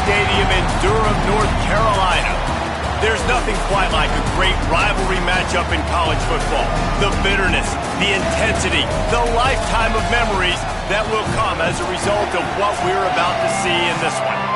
Stadium in Durham, North Carolina. There's nothing quite like a great rivalry matchup in college football. The bitterness, the intensity, the lifetime of memories that will come as a result of what we're about to see in this one.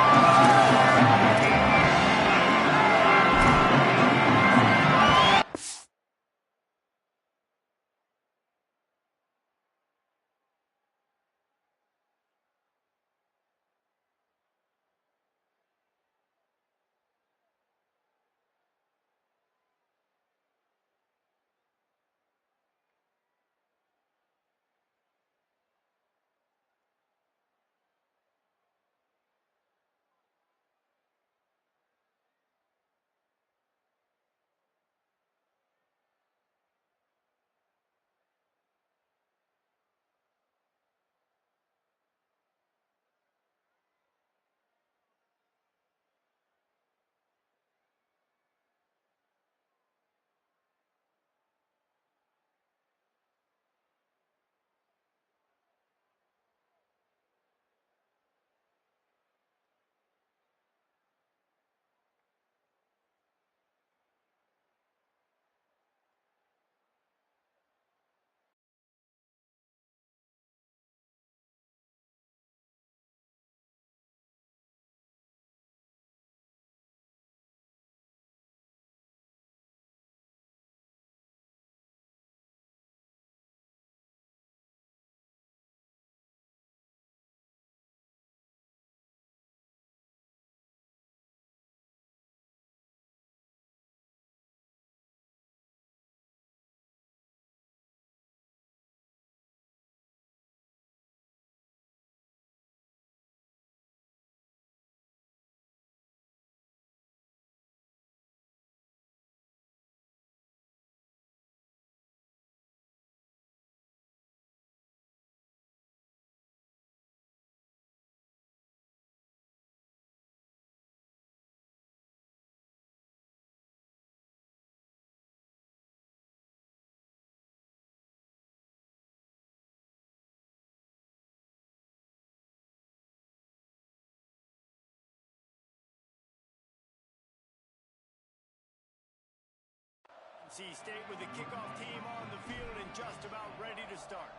NC State with the kickoff team on the field and just about ready to start.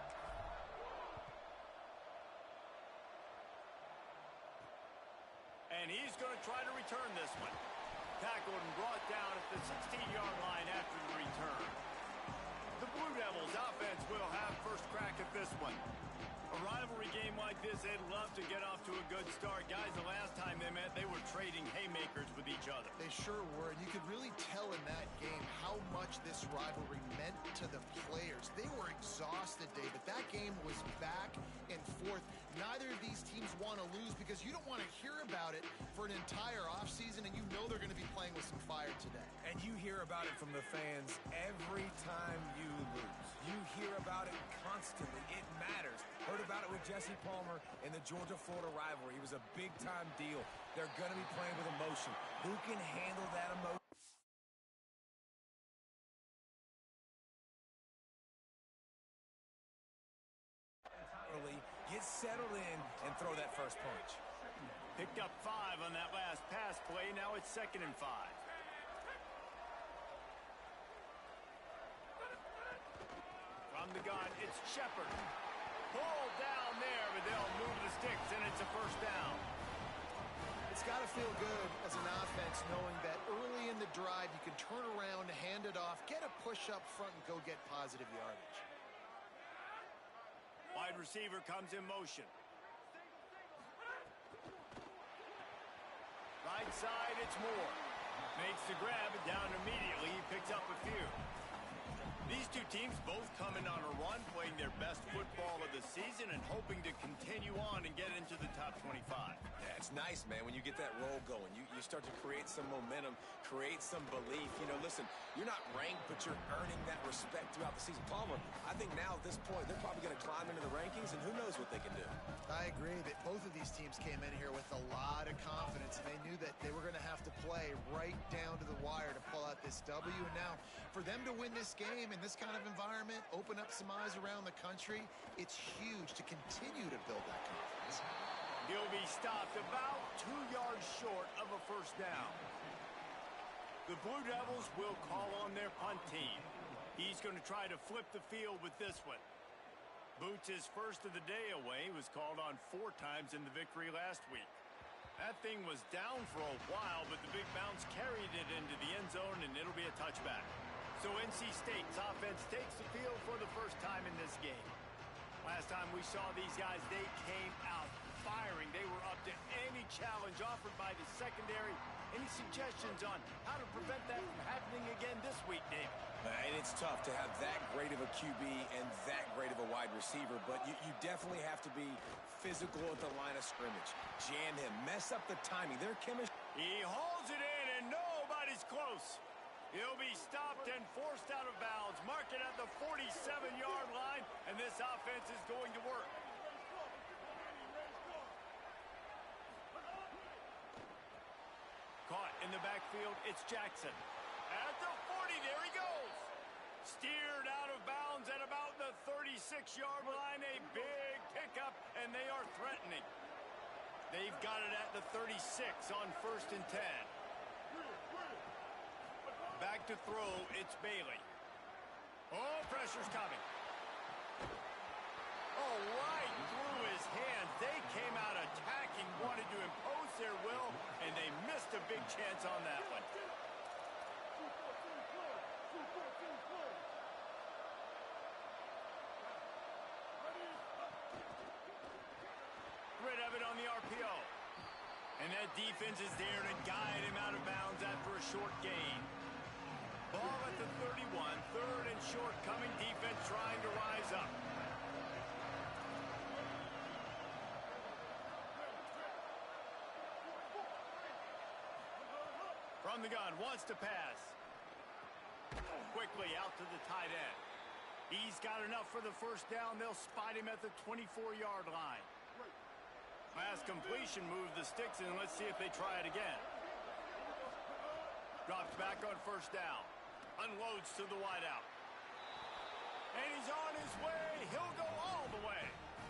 And he's going to try to return this one. Tackled and brought down at the 16-yard line after the return. The Blue Devils offense will have first crack at this one. A rivalry game like this, they'd love to get off to a good start. Guys, the last time they met, they were trading haymakers with each other. They sure were, and you could really tell in that game how much this rivalry meant to the players. They were exhausted, David. That game was back and forth. Neither of these teams want to lose because you don't want to hear about it for an entire offseason, and you know they're going to be playing with some fire today. And you hear about it from the fans every time you lose. You hear about it constantly. It matters. Heard about it with Jesse Palmer in the Georgia-Florida rivalry. It was a big-time deal. They're going to be playing with emotion. Who can handle that emotion? Get settled in and throw that first punch. Picked up 5 on that last pass play. Now it's 2nd and 5. From the gun, it's Shepard. Pulled down there, but they'll move the sticks, and it's a first down. It's got to feel good as an offense knowing that early in the drive you can turn around, hand it off, get a push up front, and go get positive yardage. Wide receiver comes in motion. Right side, it's Moore. Makes the grab and down immediately. He picks up a few. These two teams both coming on a run, playing their best football of the season and hoping to continue on and get into the top 25. Yeah, it's nice, man, when you get that roll going. You start to create some momentum, create some belief. You know, listen, you're not ranked, but you're earning that respect throughout the season. Palmer, I think now at this point, they're probably going to climb into the rankings, and who knows what they can do. I agree that both of these teams came in here with a lot of confidence, and they knew that they were going to have to play right down to the wire to pull out this W. And now, for them to win this game in this kind of environment, open up some eyes around the country, it's huge to continue to build that confidence. He'll be stopped about 2 yards short of a first down. The Blue Devils will call on their punt team. He's going to try to flip the field with this one. Boots' first of the day away was called on 4 times in the victory last week. That thing was down for a while, but the big bounce carried it into the end zone, and it'll be a touchback. So NC State's offense takes the field for the first time in this game. Last time we saw these guys, they came out firing. They were up to any challenge offered by the secondary. Any suggestions on how to prevent that from happening again this week, David? And it's tough to have that great of a QB and that great of a wide receiver, but you definitely have to be physical at the line of scrimmage. Jam him, mess up the timing. Their chemistry. He hauls it in, and nobody's close. He'll be stopped and forced out of bounds. Mark it at the 47-yard line, and this offense is going to work. Caught in the backfield, it's Jackson. At the 40, there he goes. Steered out of bounds at about the 36-yard line. A big pickup, and they are threatening. They've got it at the 36 on 1st and 10. Back to throw, it's Bailey. Oh, pressure's coming. Oh, right through his hands. They came out attacking, wanted to impose their will, and they missed a big chance on that one. Rid of it on the RPO. And that defense is there to guide him out of bounds after a short gain. Ball at the 31, 3rd and short coming. Defense trying to rise up. From the gun, wants to pass. Quickly out to the tight end. He's got enough for the first down. They'll spot him at the 24-yard line. Last completion moved the sticks, and let's see if they try it again. Drops back on first down. Unloads to the wideout. And he's on his way. He'll go all the way.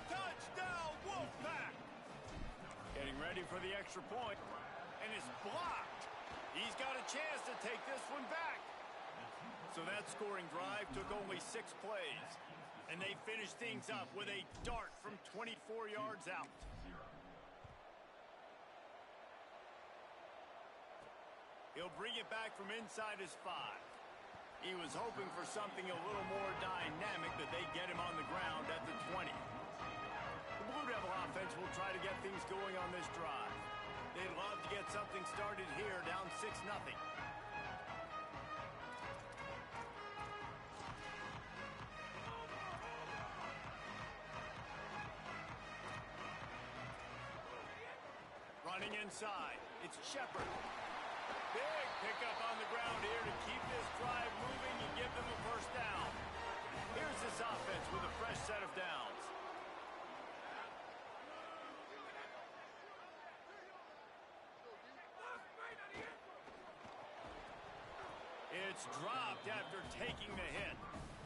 Touchdown, Wolfpack. Getting ready for the extra point. And it's blocked. He's got a chance to take this one back. So that scoring drive took only 6 plays. And they finished things up with a dart from 24 yards out. He'll bring it back from inside his 5. He was hoping for something a little more dynamic, that they get him on the ground at the 20. The Blue Devil offense will try to get things going on this drive. They'd love to get something started here, down 6-0. Running inside, it's Shepard. Big pickup on the ground here to keep this drive moving and give them a first down. Here's this offense with a fresh set of downs. It's dropped after taking the hit.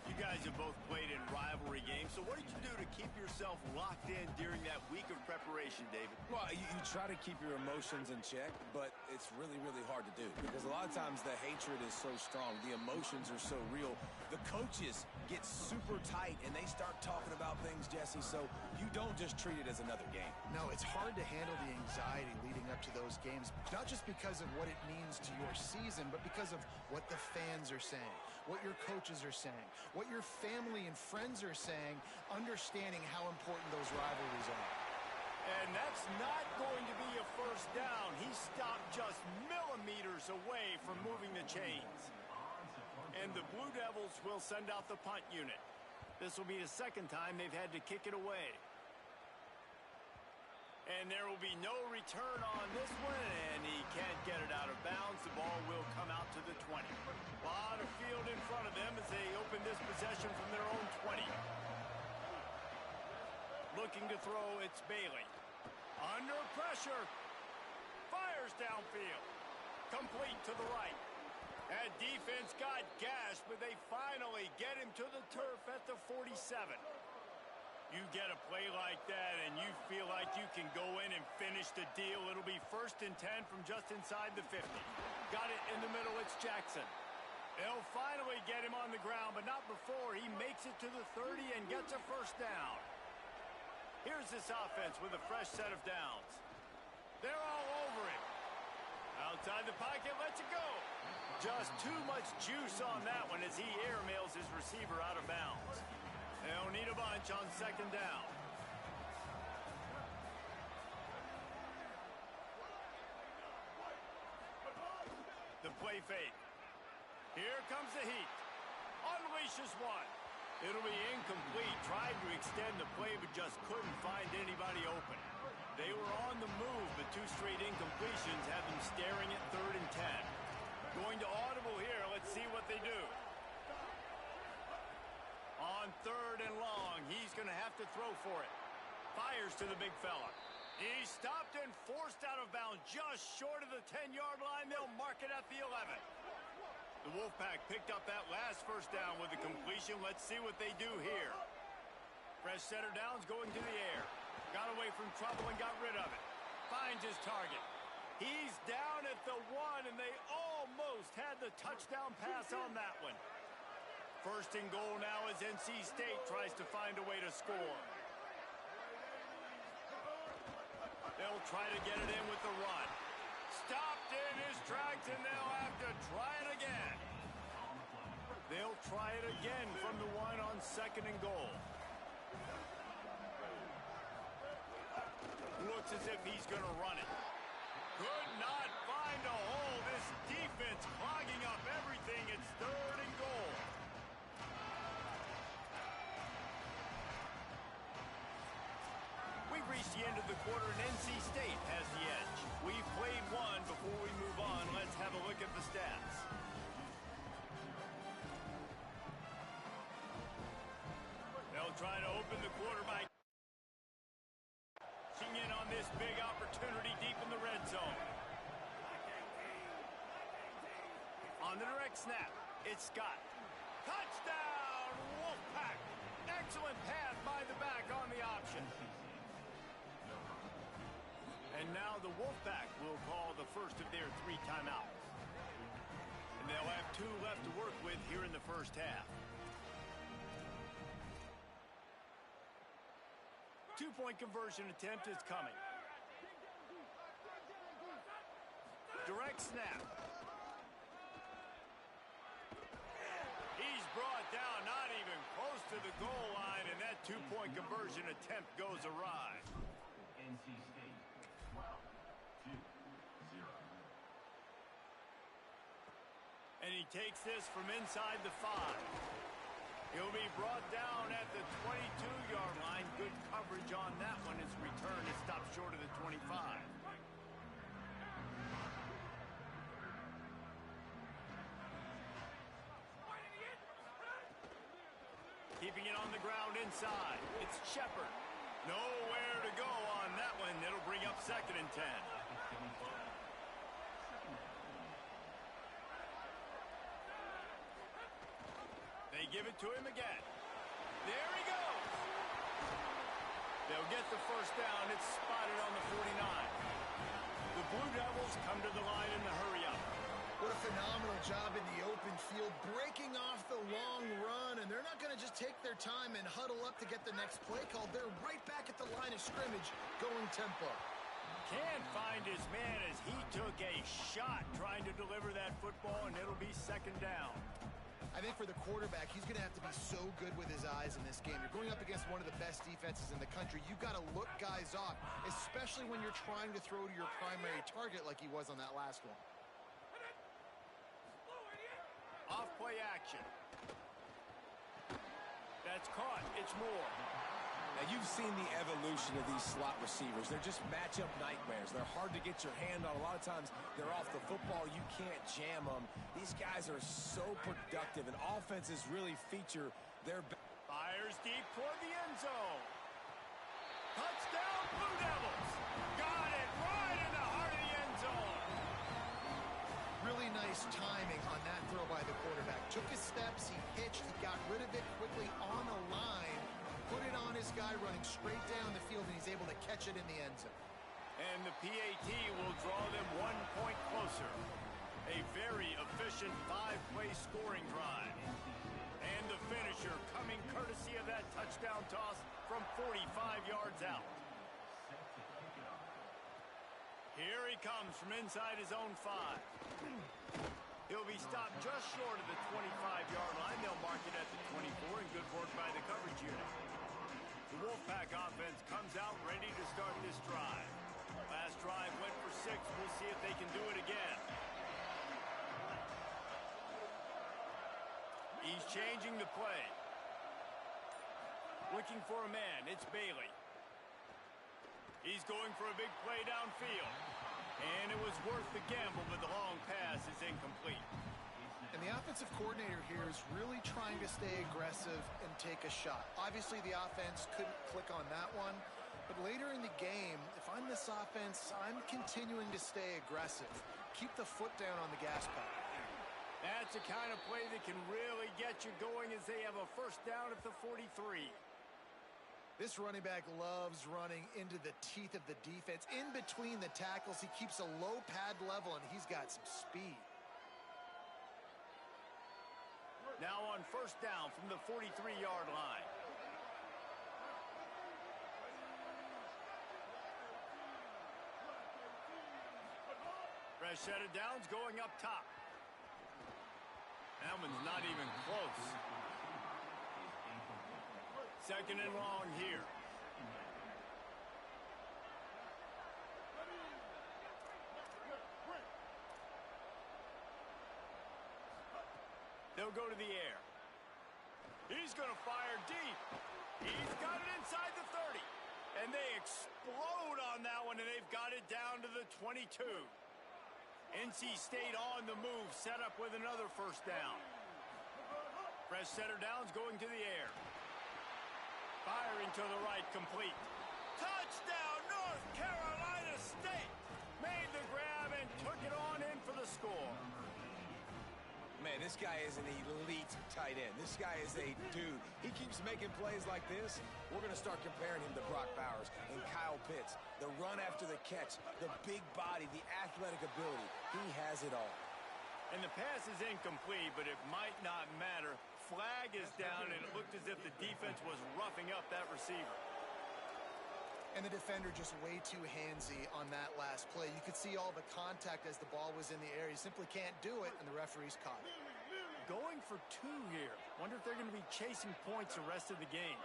You guys have both played in rivalry games, so what did you do to keep yourself locked in during that week of preparation, David? Well, you try to keep your emotions in check, but it's really, really hard to do because a lot of times the hatred is so strong. The emotions are so real. The coaches get super tight, and they start talking about things, Jesse, so you don't just treat it as another game. No, it's hard to handle the anxiety leading up to those games, not just because of what it means to your season, but because of what the fans are saying, what your coaches are saying, what your family and friends are saying, understanding how important those rivalries are. And that's not going to be a first down. He stopped just millimeters away from moving the chains. And the Blue Devils will send out the punt unit. This will be the second time they've had to kick it away. And there will be no return on this one, and he can't get it out of bounds. The ball will come out to the 20. A lot of field in front of them as they open this possession from their own 20. Looking to throw, it's Bailey. Under pressure. Fires downfield. Complete to the right. That defense got gashed, but they finally get him to the turf at the 47. You get a play like that and you feel like you can go in and finish the deal. It'll be 1st and 10 from just inside the 50. Got it in the middle. It's Jackson. They'll finally get him on the ground, but not before he makes it to the 30 and gets a first down. Here's this offense with a fresh set of downs. They're all over him. Outside the pocket, lets it go. Just too much juice on that one as he airmails his receiver out of bounds. They'll need a bunch on 2nd down. The play fake. Here comes the heat. Unleashes one. It'll be incomplete. Tried to extend the play, but just couldn't find anybody open. They were on the move, but 2 straight incompletions have them staring at 3rd and 10. Going to audible here. Let's see what they do. On 3rd and long, he's going to have to throw for it. Fires to the big fella. He's stopped and forced out of bounds just short of the 10-yard line. They'll mark it at the 11. The Wolfpack picked up that last first down with a completion. Let's see what they do here. Fresh setter downs going to the air. Got away from trouble and got rid of it. Finds his target. He's down at the 1, and they almost had the touchdown pass on that one. 1st and goal now as NC State tries to find a way to score. They'll try to get it in with the run. Stopped in his tracks, and they'll have to try it again. They'll try it again from the 1 on 2nd and goal. Looks as if he's going to run it. Could not find a hole. This defense clogging up everything. It's 3rd and goal. We've reached the end of the quarter, and NC State has the edge. We've played one. Before we move on, let's have a look at the stats. They'll try to open the quarter by in on this big opportunity deep in the red zone. On the direct snap, it's Scott. Touchdown, Wolfpack! Excellent pass by the back on the option. And now the Wolfpack will call the first of their 3 timeouts. And they'll have 2 left to work with here in the first half. 2-point conversion attempt is coming. Direct snap. He's brought down, not even close to the goal line, and that 2-point conversion attempt goes awry. NC State 12-0. And he takes this from inside the 5. He'll be brought down at the 22-yard line. Good coverage on that one. His return is stopped short of the 25. Keeping it on the ground inside. It's Shepard. Nowhere to go on that one. It'll bring up 2nd and 10. They give it to him again. There he goes. They'll get the first down. It's spotted on the 49. The Blue Devils come to the line in the hurry-up. What a phenomenal job in the open field, breaking off the long run, and they're not going to just take their time and huddle up to get the next play called. They're right back at the line of scrimmage, going tempo. Can't find his man as he took a shot trying to deliver that football, and it'll be 2nd down. I think for the quarterback, he's going to have to be so good with his eyes in this game. You're going up against one of the best defenses in the country. You've got to look guys off, especially when you're trying to throw to your primary target like he was on that last one. Off-play action. That's caught. It's Moore. Now, you've seen the evolution of these slot receivers. They're just matchup nightmares. They're hard to get your hand on. A lot of times, they're off the football. You can't jam them. These guys are so productive, and offenses really feature their... Fires deep toward the end zone. Touchdown, Blue Devils. Got it right in the heart of the end zone. Really nice timing on that throw by the quarterback. Took his steps, he pitched, he got rid of it quickly on the line, put it on his guy guy running straight down the field, and he's able to catch it in the end zone. And the PAT will draw them 1 point closer. A very efficient 5-play scoring drive. And the finisher coming courtesy of that touchdown toss from 45 yards out. Here he comes from inside his own 5. He'll be stopped just short of the 25-yard line. They'll mark it at the 24, and good work by the coverage unit. The Wolfpack offense comes out ready to start this drive. Last drive went for 6. We'll see if they can do it again. He's changing the play. Looking for a man. It's Bailey. He's going for a big play downfield. And it was worth the gamble, but the long pass is incomplete. And the offensive coordinator here is really trying to stay aggressive and take a shot. Obviously, the offense couldn't click on that one. But later in the game, if I'm this offense, I'm continuing to stay aggressive. Keep the foot down on the gas pedal. That's the kind of play that can really get you going as they have a first down at the 43. This running back loves running into the teeth of the defense. In between the tackles, he keeps a low pad level, and he's got some speed. Now on first down from the 43-yard line. Fresh set of downs going up top. That one's not even close. Second and long here. They'll go to the air. He's going to fire deep. He's got it inside the 30. And they explode on that one, and they've got it down to the 22. NC State on the move, set up with another first down. Fresh setter downs going to the air. Firing to the right, complete. Touchdown, North Carolina State! Made the grab and took it on in for the score. Man, this guy is an elite tight end. This guy is a dude. He keeps making plays like this. We're going to start comparing him to Brock Bowers and Kyle Pitts. The run after the catch, the big body, the athletic ability. He has it all. And the pass is incomplete, but it might not matter. Flag is down, and it looked as if the defense was roughing up that receiver. And the defender just way too handsy on that last play. You could see all the contact as the ball was in the air. He simply can't do it, and the referee's caught it. Going for 2 here. Wonder if they're going to be chasing points the rest of the game.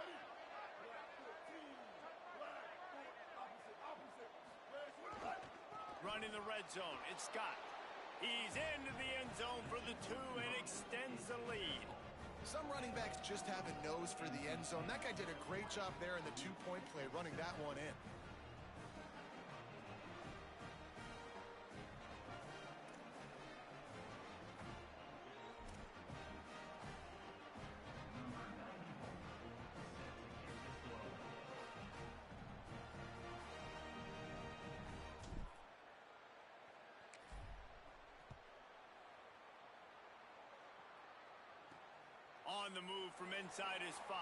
Running the red zone. It's Scott. He's into the end zone for the 2 and extends the lead. Some running backs just have a nose for the end zone. That guy did a great job there in the 2-point play, running that one in. On the move from inside his 5.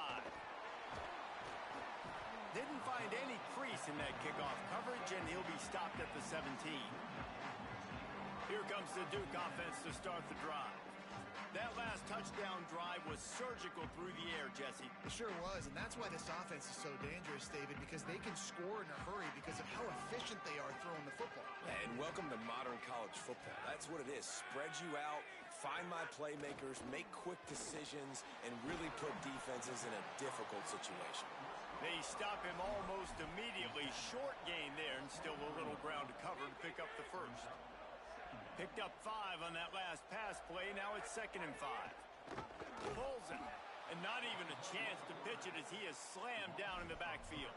Didn't find any crease in that kickoff coverage, and he'll be stopped at the 17. Here comes the Duke offense to start the drive. That last touchdown drive was surgical through the air, Jesse. It sure was, and that's why this offense is so dangerous, David, because they can score in a hurry because of how efficient they are throwing the football. And welcome to modern college football. That's what it is. Spread you out, find my playmakers, make quick decisions, and really put defenses in a difficult situation. They stop him almost immediately. Short gain there, and still a little ground to cover to pick up the first. Picked up 5 on that last pass play. Now it's 2nd and 5. Pulls it, and not even a chance to pitch it as he is slammed down in the backfield.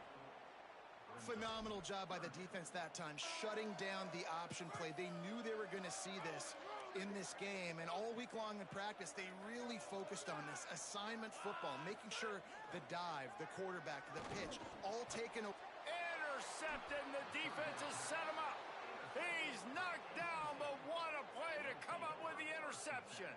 Phenomenal job by the defense that time, shutting down the option play. They knew they were going to see this in this game, and all week long in practice, they really focused on this assignment football, making sure the dive, the quarterback, the pitch, all taken away. Intercepted, and the defense has set him up. He's knocked down, but what a play to come up with the interception.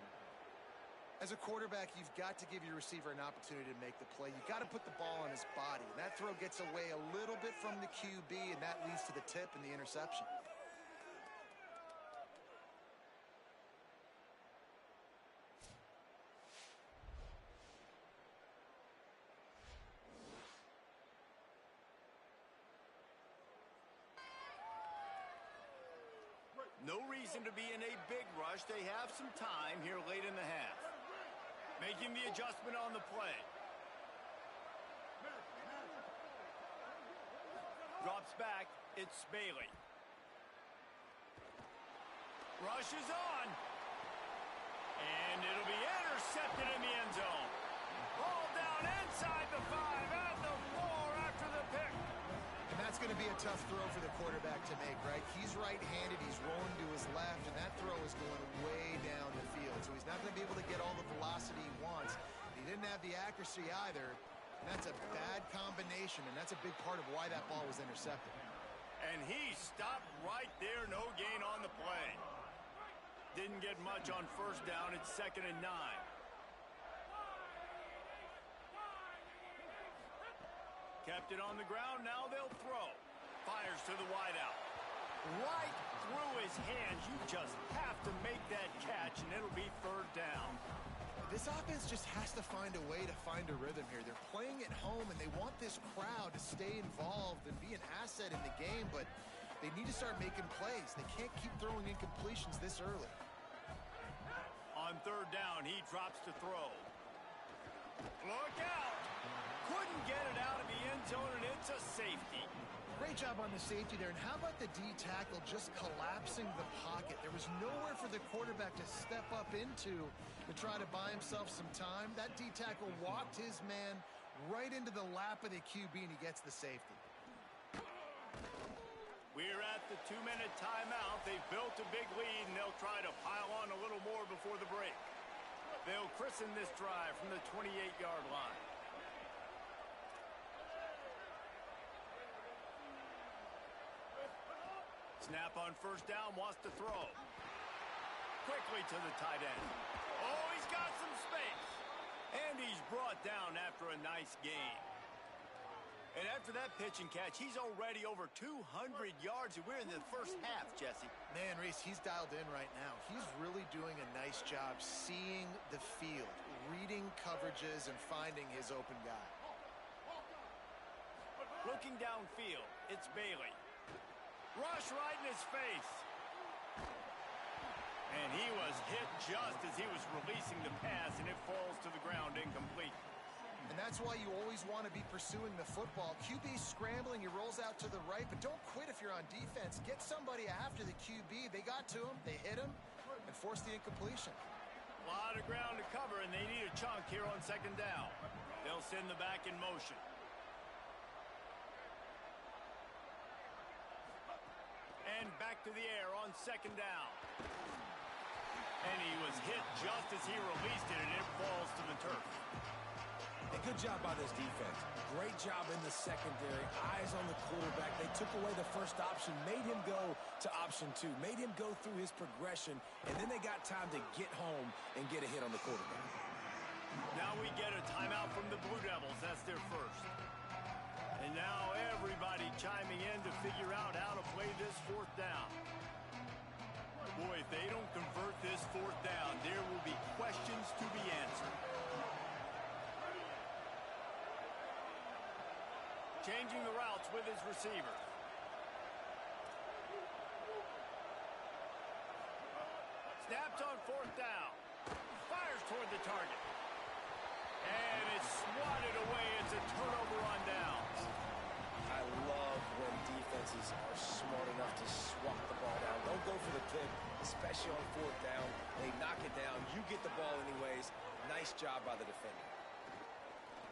As a quarterback, you've got to give your receiver an opportunity to make the play. You've got to put the ball on his body. And that throw gets away a little bit from the QB, and that leads to the tip and the interception. No reason to be in a big rush. They have some time here late in the half. Making the adjustment on the play. Drops back. It's Bailey. Rushes on. And it'll be intercepted in the end zone. Ball down inside the 5 at the 4 after the pick. And that's going to be a tough throw for the quarterback to make, right? He's right-handed, he's rolling to his left, and that throw is going way down the field. So he's not going to be able to get all the velocity he wants. He didn't have the accuracy either. And that's a bad combination, and that's a big part of why that ball was intercepted. And he stopped right there, no gain on the play. Didn't get much on first down. It's 2nd and 9. Kept it on the ground. Now they'll throw. Fires to the wideout. Right through his hands. You just have to make that catch, and it'll be 3rd down. This offense just has to find a way to find a rhythm here. They're playing at home, and they want this crowd to stay involved and be an asset in the game, but they need to start making plays. They can't keep throwing incompletions this early. On 3rd down, he drops to throw. Look out! Couldn't get it out of the end zone, and it's a safety. Great job on the safety there. And how about the D tackle just collapsing the pocket? There was nowhere for the quarterback to step up into to try to buy himself some time. That D tackle walked his man right into the lap of the QB, and he gets the safety. We're at the 2-minute timeout. They've built a big lead, and they'll try to pile on a little more before the break. They'll christen this drive from the 28-yard line. Snap on 1st down, wants to throw. Quickly to the tight end. Oh, he's got some space. And he's brought down after a nice gain. And after that pitch and catch, he's already over 200 yards. And we're in the first half, Jesse. Man, Reese, he's dialed in right now. He's really doing a nice job seeing the field, reading coverages, and finding his open guy. Looking downfield, it's Bailey. Rush right in his face. And he was hit just as he was releasing the pass, and it falls to the ground incomplete. And that's why you always want to be pursuing the football. QB scrambling, he rolls out to the right, but don't quit if you're on defense. Get somebody after the QB. They got to him, they hit him, and forced the incompletion. A lot of ground to cover, and they need a chunk here on 2nd down. They'll send the back in motion. And back to the air on 2nd down. And he was hit just as he released it, and it falls to the turf. And good job by this defense. Great job in the secondary. Eyes on the quarterback. They took away the first option, made him go to option 2, made him go through his progression, and then they got time to get home and get a hit on the quarterback. Now we get a timeout from the Blue Devils. That's their first. And now everybody chiming in to figure out how to play this 4th down. Boy, if they don't convert this 4th down, there will be questions to be answered. Changing the routes with his receivers. Snaps on 4th down. Fires toward the target. And it's swatted away. It's a turnover on downs. I love when defenses are smart enough to swat the ball down. Don't go for the pick, especially on 4th down. They knock it down. You get the ball anyways. Nice job by the defender.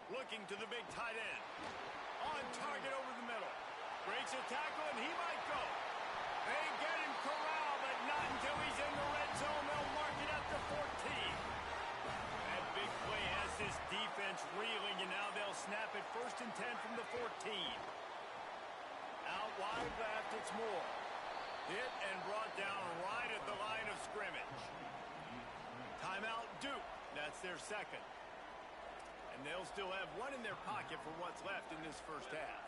Looking to the big tight end. On target over the middle. Breaks a tackle, and he might go. They get him corralled, but not until he's in the red zone. They'll mark it at the 14. That big play has this defense reeling, and now they'll snap it 1st and 10 from the 14. Out wide left, it's Moore. Hit and brought down right at the line of scrimmage. Timeout, Duke. That's their second. And they'll still have one in their pocket for what's left in this first half.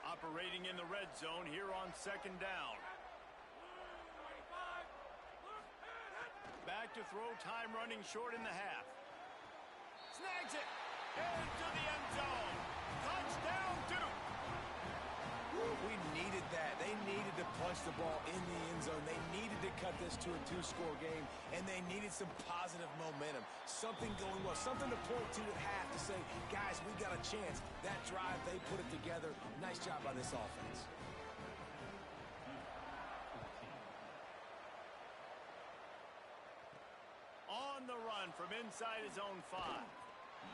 Operating in the red zone here on second down. Back to throw, time running short in the half. Snags it. Into the end zone. Touchdown, Duke. We needed that. They needed to punch the ball in the end zone. They needed to cut this to a two-score game, and they needed some positive momentum. Something going well, something to point to at half to say, guys, we got a chance. That drive, they put it together. Nice job by this offense. On the run from inside his own 5.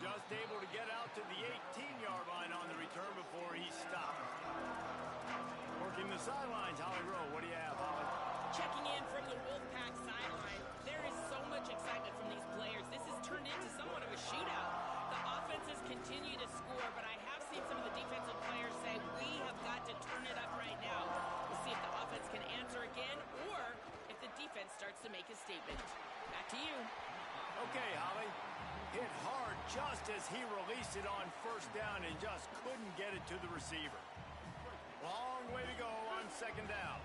Just able to get out to the 18-yard line on the return before he stopped. Working the sidelines, Holly Rowe. What do you have, Holly? Checking in from the Wolfpack sideline. There is so much excitement from these players. This has turned into somewhat of a shootout. The offenses continue to score, but I have seen some of the defensive players say, we have got to turn it up right now. We'll see if the offense can answer again or if the defense starts to make a statement. Back to you. Okay, Holly. Hit hard just as he released it on first down and just couldn't get it to the receiver. Long way to go on second down.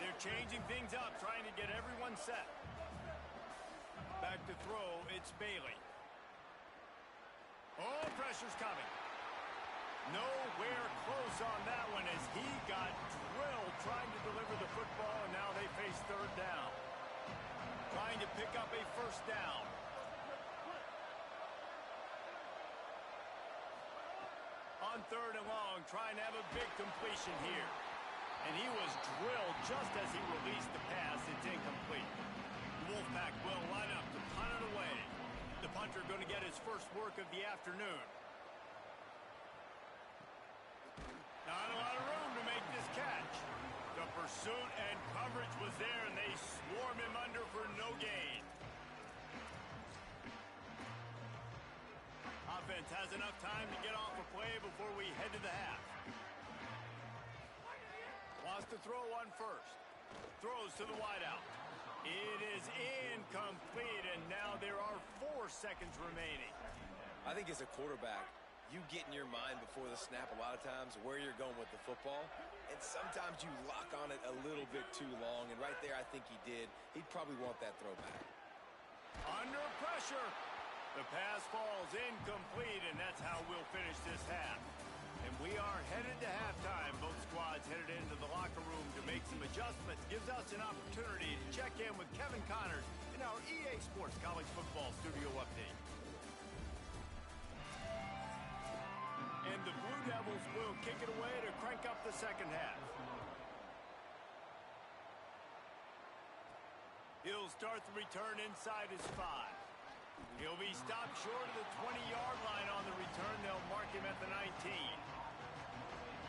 They're changing things up, trying to get everyone set. Back to throw, it's Bailey. Oh, pressure's coming. Nowhere close on that one as he got drilled trying to deliver the football, and now they face third down. Trying to pick up a first down. On third and long, trying to have a big completion here. And he was drilled just as he released the pass. It's incomplete. The Wolfpack will line up to punt it away. The punter going to get his first work of the afternoon. Not a lot of room to make this catch. The pursuit and coverage was there, and they swarm him under for no gain. Offense has enough time to get off a play before we head to the half. Wants to throw on first. Throws to the wideout. It is incomplete, and now there are 4 seconds remaining. I think as a quarterback, you get in your mind before the snap a lot of times where you're going with the football, and sometimes you lock on it a little bit too long, and right there I think he did. He'd probably want that throwback. Under pressure. The pass falls incomplete, and that's how we'll finish this half. And we are headed to halftime. Both squads headed into the locker room to make some adjustments. Gives us an opportunity to check in with Kevin Connors in our EA Sports College Football Studio Update. And the Blue Devils will kick it away to crank up the second half. He'll start the return inside his 5. He'll be stopped short of the 20-yard line on the return. They'll mark him at the 19.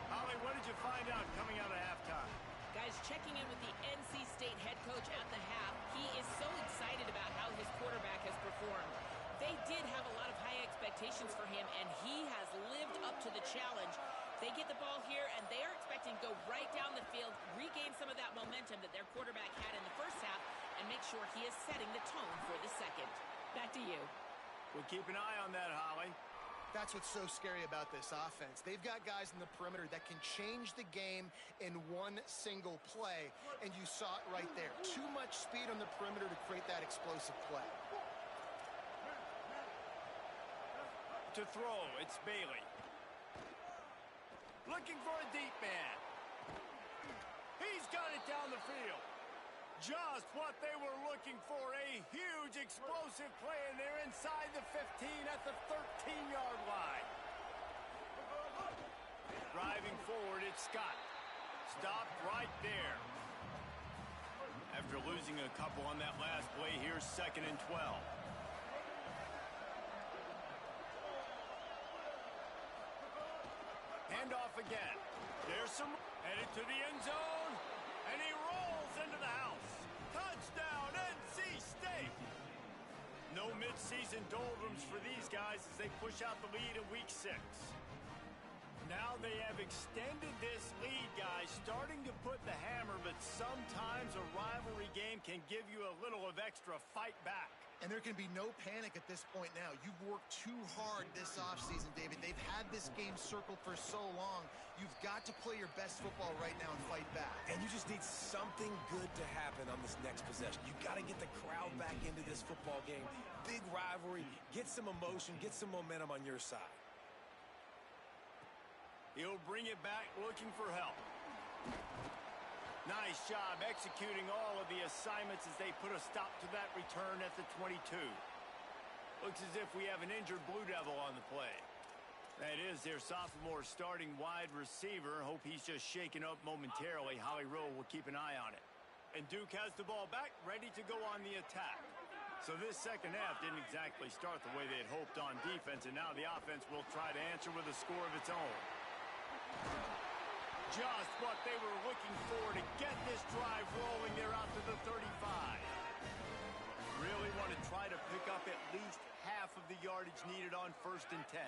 Holly, what did you find out coming out of halftime? Guys, checking in with the NC State head coach at the half. He is so excited about how his quarterback has performed. They did have a lot of high expectations for him, and he has lived up to the challenge. They get the ball here, and they are expecting to go right down the field, regain some of that momentum that their quarterback had in the first half, and make sure he is setting the tone for the second. Back to you. We'll keep an eye on that, Holly. That's what's so scary about this offense. They've got guys in the perimeter that can change the game in one single play, and you saw it right there. Too much speed on the perimeter to create that explosive play. To throw, it's Bailey. Looking for a deep man. He's got it down the field. Just what they were looking for, a huge explosive play, and they're inside the 15 at the 13-yard line. Driving forward, it's Scott. Stopped right there. After losing a couple on that last play, here's 2nd and 12. Handoff again. There's some headed to the end zone, and he rolls into the house. Touchdown, NC State! No midseason doldrums for these guys as they push out the lead in Week 6. Now they have extended this lead, guys, starting to put the hammer, but sometimes a rivalry game can give you a little of extra fight back. And there can be no panic at this point now. You've worked too hard this offseason, David. They've had this game circled for so long. You've got to play your best football right now and fight back. And you just need something good to happen on this next possession. You've got to get the crowd back into this football game. Big rivalry. Get some emotion. Get some momentum on your side. He'll bring it back looking for help. Nice job executing all of the assignments as they put a stop to that return at the 22. Looks as if we have an injured Blue Devil on the play. That is their sophomore starting wide receiver. Hope he's just shaken up momentarily. Holly Rowe will keep an eye on it. And Duke has the ball back, ready to go on the attack. So this second half didn't exactly start the way they had hoped on defense, and now the offense will try to answer with a score of its own. Just what they were looking for to get this drive rolling there out to the 35. Really want to try to pick up at least half of the yardage needed on 1st and 10.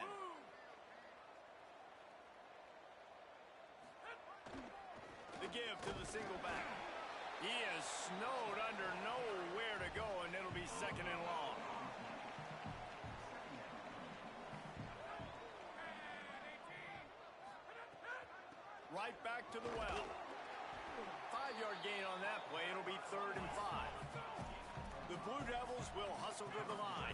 The give to the single back. He is snowed under, nowhere to go, and it'll be 2nd and long. Right back to the well. 5-yard gain on that play. It'll be 3rd and 5. The Blue Devils will hustle to the line.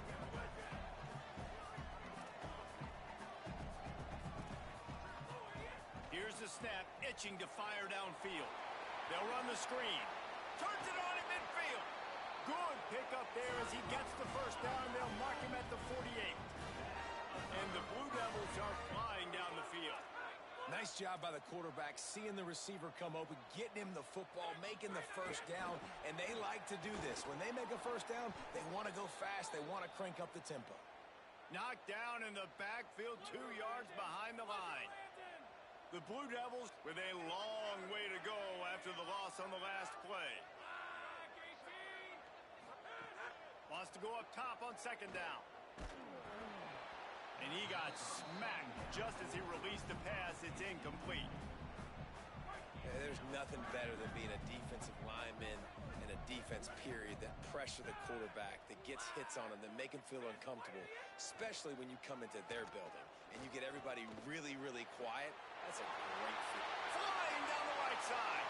Here's the snap, itching to fire downfield. They'll run the screen. Turns it on in midfield. Good pickup there as he gets the 1st down. They'll mark him at the 48. And the Blue Devils are flying down the field. Nice job by the quarterback, seeing the receiver come open, getting him the football, making the 1st down, and they like to do this. When they make a 1st down, they want to go fast. They want to crank up the tempo. Knocked down in the backfield, 2 yards behind the line. The Blue Devils with a long way to go after the loss on the last play. Wants to go up top on 2nd down. And he got smacked just as he released the pass. It's incomplete. Yeah, there's nothing better than being a defensive lineman and a defense period that pressure the quarterback, that gets hits on him, that make him feel uncomfortable, especially when you come into their building and you get everybody really, really quiet. That's a great feeling. Flying down the right side.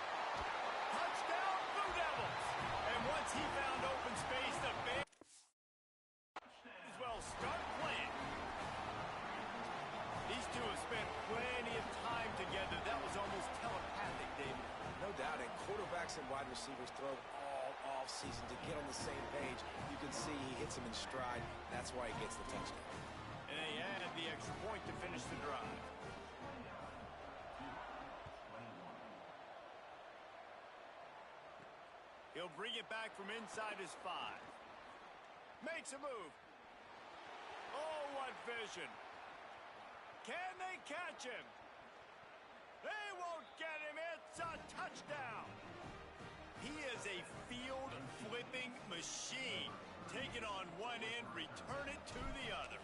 Touchdown, Blue Devils. And once he found open space, the Bears as well start playing. These two have spent plenty of time together. That was almost telepathic, David. No doubt, and quarterbacks and wide receivers throw all off-season to get on the same page. You can see he hits him in stride. That's why he gets the touchdown. And they added the extra point to finish the drive. He'll bring it back from inside his 5. Makes a move. Oh, what vision. Can they catch him? They won't get him. It's a touchdown. He is a field-flipping machine. Take it on one end, return it to the other.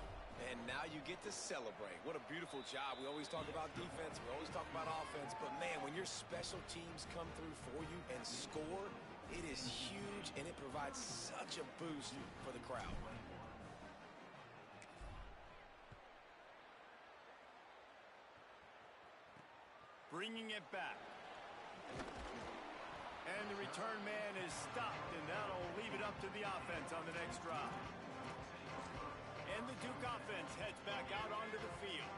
And now you get to celebrate. What a beautiful job. We always talk about defense. We always talk about offense. But, man, when your special teams come through for you and score, it is huge, and it provides such a boost for the crowd. Bringing it back. And the return man is stopped, and that'll leave it up to the offense on the next drive. And the Duke offense heads back out onto the field.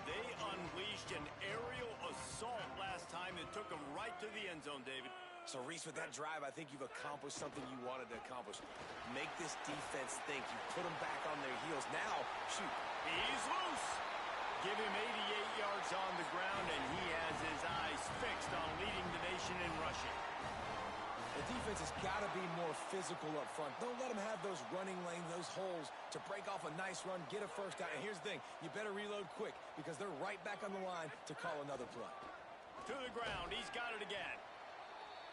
They unleashed an aerial assault last time that took them right to the end zone, David. So, Reese, with that drive, I think you've accomplished something you wanted to accomplish. Make this defense think. You put them back on their heels. Now, shoot. He's loose. Give him 88 yards on the ground, and he has his eyes fixed on leading the nation in rushing. The defense has got to be more physical up front. Don't let them have those running lanes, those holes to break off a nice run, get a 1st down. And here's the thing, you better reload quick because they're right back on the line to call another play. To the ground, he's got it again.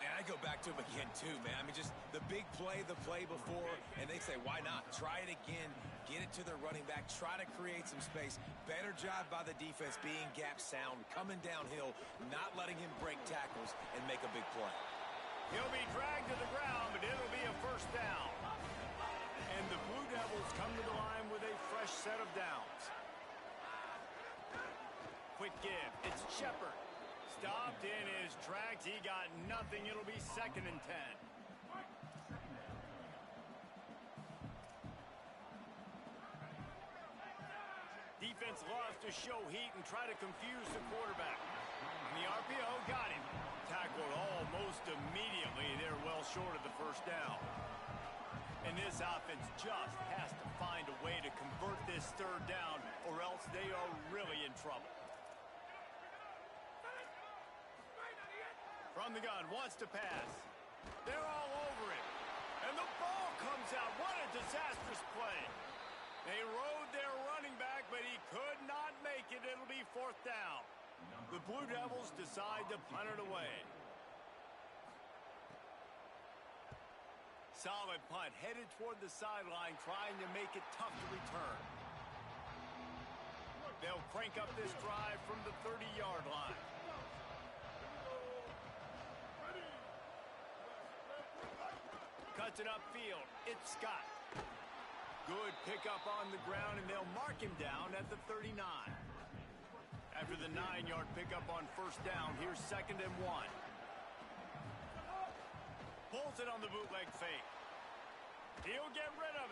And I go back to him again, too, man. I mean, just the big play, the play before, and they say, why not? Try it again, get it to the running back, try to create some space. Better job by the defense being gap sound, coming downhill, not letting him break tackles and make a big play. He'll be dragged to the ground, but it'll be a 1st down. And the Blue Devils come to the line with a fresh set of downs. Quick give. It's Shepard. Stopped in his tracks. He got nothing. It'll be 2nd and 10. Defense loves to show heat and try to confuse the quarterback. And the RPO got him. Tackled almost immediately. They're well short of the first down. And this offense just has to find a way to convert this 3rd down, or else they are really in trouble. From the gun, wants to pass. They're all over it. And the ball comes out. What a disastrous play. They rode their running back, but he could not make it. It'll be 4th down. The Blue Devils decide to punt it away. Solid punt, headed toward the sideline, trying to make it tough to return. They'll crank up this drive from the 30-yard line. Cuts it upfield. It's Scott. Good pickup on the ground, and they'll mark him down at the 39. After the 9-yard pickup on 1st down, here's 2nd and 1. Pulls it on the bootleg fake. He'll get rid of it.